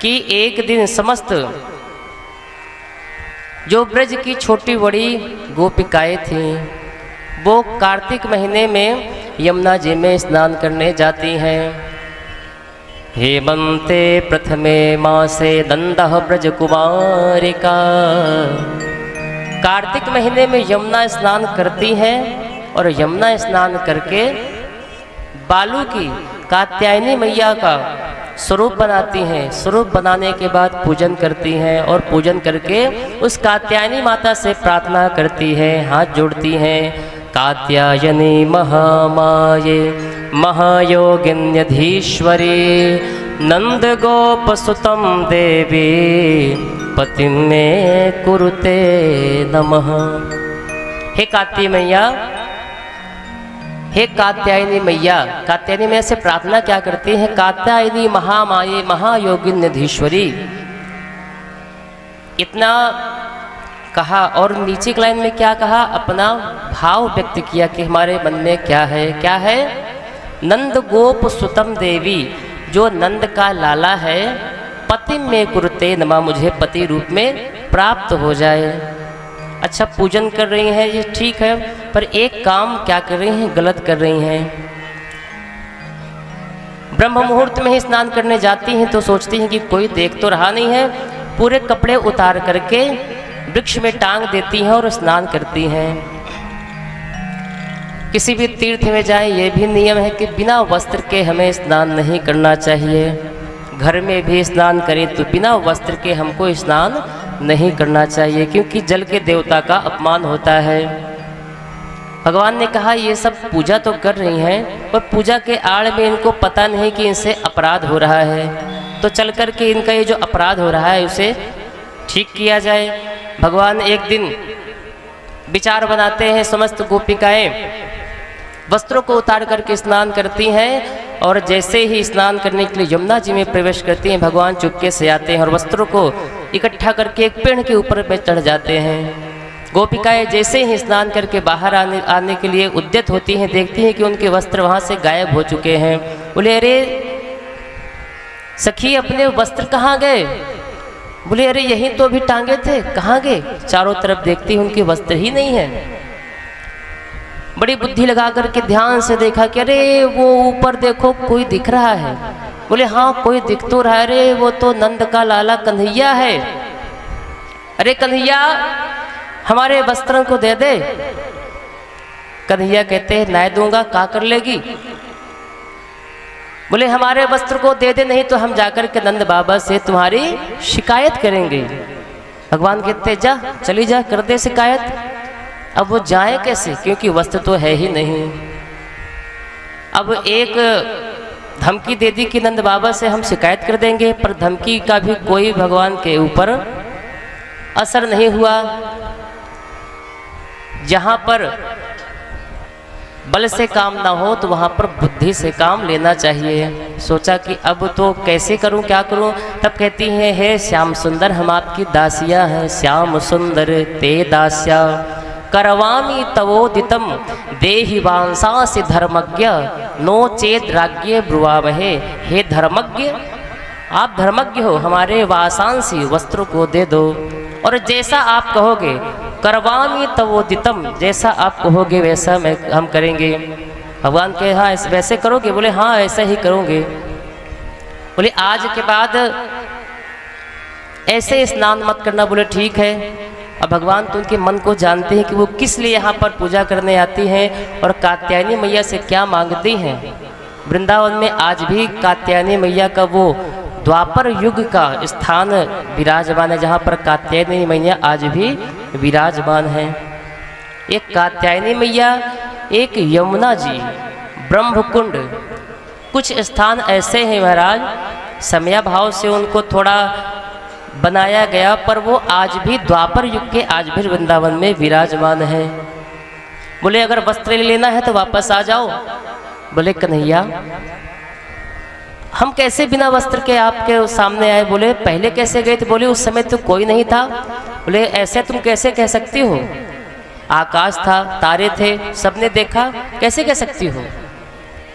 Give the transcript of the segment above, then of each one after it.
कि एक दिन समस्त जो ब्रज की छोटी बड़ी गोपिकाएं थीं वो कार्तिक महीने में यमुना जी में स्नान करने जाती हैं। हेमंते प्रथमे मासे नंदः ब्रज कुमारिका, कार्तिक महीने में यमुना स्नान करती हैं और यमुना स्नान करके बालू की कात्यायनी मैया का स्वरूप बनाती हैं। स्वरूप बनाने के बाद पूजन करती हैं और पूजन करके उस कात्यायनी माता से प्रार्थना करती हैं, हाथ जोड़ती हैं। कात्यायनी महामाये महायोगिन्यधीश्वरी नंद गोपसुतं देवी पतिं मे कुरुते नमः। हे कात्यायनी मैया, हे कात्यायनी मैया, कात्यायनी मैया से प्रार्थना क्या करती है? कात्यायनी महामाये महायोगिन्यधीश्वरी, इतना कहा और नीचे की लाइन में क्या कहा? अपना भाव व्यक्त किया कि हमारे मन में क्या है। क्या है? नंद गोप सुतम देवी, जो नंद का लाला है, पति में कुरुते नमा, मुझे पति रूप में प्राप्त हो जाए। अच्छा, पूजन कर रही हैं ये ठीक है, पर एक काम क्या कर रही हैं? गलत कर रही हैं। ब्रह्म मुहूर्त में ही स्नान करने जाती हैं तो सोचती हैं कि कोई देख तो रहा नहीं है, पूरे कपड़े उतार करके वृक्ष में टांग देती हैं और स्नान करती हैं। किसी भी तीर्थ में जाएं, ये भी नियम है कि बिना वस्त्र के हमें स्नान नहीं करना चाहिए। घर में भी स्नान करें तो बिना वस्त्र के हमको स्नान नहीं करना चाहिए, क्योंकि जल के देवता का अपमान होता है। भगवान ने कहा ये सब पूजा तो कर रही हैं, पर पूजा के आड़ में इनको पता नहीं कि इनसे अपराध हो रहा है, तो चल कर के इनका ये जो अपराध हो रहा है उसे ठीक किया जाए। भगवान एक दिन विचार बनाते हैं, समस्त गोपिकाएं वस्त्रों को उतार करके स्नान करती हैं और जैसे ही स्नान करने के लिए यमुना जी में प्रवेश करती हैं, भगवान चुपके से आते हैं और वस्त्रों को इकट्ठा करके एक पेड़ के ऊपर पे चढ़ जाते हैं। गोपिकाएं जैसे ही स्नान करके बाहर आने के लिए उद्यत होती हैं, देखती हैं कि उनके वस्त्र वहाँ से गायब हो चुके हैं। बोले अरे सखी, अपने वस्त्र कहाँ गए? बोले अरे यहीं तो अभी टांगे थे, कहाँ गए? चारों तरफ देखती हैं उनके वस्त्र ही नहीं है। बड़ी बुद्धि लगा करके ध्यान से देखा कि अरे वो ऊपर देखो कोई दिख रहा है। बोले हाँ कोई दिख तो रहा है, अरे वो तो नंद का लाला कन्हैया है। अरे कन्हैया, हमारे वस्त्रों को दे दे। कन्हैया कहते हैं नहीं दूंगा, क्या कर लेगी? बोले हमारे वस्त्र को दे दे, नहीं तो हम जाकर के नंद बाबा से तुम्हारी शिकायत करेंगे। भगवान कहते जा, चली जा, कर दे शिकायत। अब वो जाए कैसे, क्योंकि वस्त्र तो है ही नहीं। अब एक धमकी दे दी कि नंद बाबा से हम शिकायत कर देंगे, पर धमकी का भी कोई भगवान के ऊपर असर नहीं हुआ। जहाँ पर बल से काम ना हो तो वहाँ पर बुद्धि से काम लेना चाहिए। सोचा कि अब तो कैसे करूं, क्या करूं? तब कहती हैं हे श्याम सुंदर, हम आपकी दासियां हैं। श्याम सुंदर ते दास्या करवामी तवोदितम देहि वांसांसि धर्मज्ञ नो चेद राज्ञे ब्रुवामहे। हे धर्मज्ञ, आप धर्मज्ञ हो, हमारे वासांसी वस्त्रों को दे दो और जैसा आप कहोगे, करवामी तवोदितम, जैसा आप कहोगे वैसा हम करेंगे। भगवान कहे हाँ वैसे करोगे? बोले हाँ ऐसा ही करोगे। बोले आज के बाद ऐसे स्नान मत करना। बोले ठीक है। अब भगवान तो उनके मन को जानते हैं कि वो किस लिए यहाँ पर पूजा करने आती हैं और कात्यायनी मैया से क्या मांगती हैं। वृंदावन में आज भी कात्यायनी मैया का वो द्वापर युग का स्थान विराजमान है, जहाँ पर कात्यायनी मैया आज भी विराजमान है। एक कात्यायनी मैया, एक यमुना जी, ब्रह्मकुंड, कुछ स्थान ऐसे हैं महाराज, समयाभाव से उनको थोड़ा बनाया गया, पर वो आज भी द्वापर युग के आज भी वृंदावन में विराजमान है। बोले अगर वस्त्र लेना है तो वापस आ जाओ। बोले कन्हैया, हम कैसे बिना वस्त्र के आपके सामने आए? बोले पहले कैसे गए थे? बोले उस समय तो कोई नहीं था। बोले ऐसे तुम कैसे कह सकती हो? आकाश था, तारे थे, सबने देखा, कैसे कह सकती हो?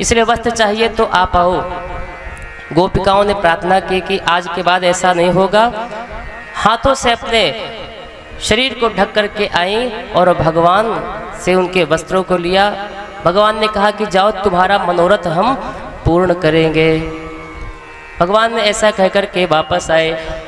इसलिए वस्त्र चाहिए तो आप आओ। गोपिकाओं ने प्रार्थना की कि आज के बाद ऐसा नहीं होगा। हाथों से अपने शरीर को ढक करके आई और भगवान से उनके वस्त्रों को लिया। भगवान ने कहा कि जाओ, तुम्हारा मनोरथ हम पूर्ण करेंगे। भगवान ने ऐसा कहकर के वापस आए।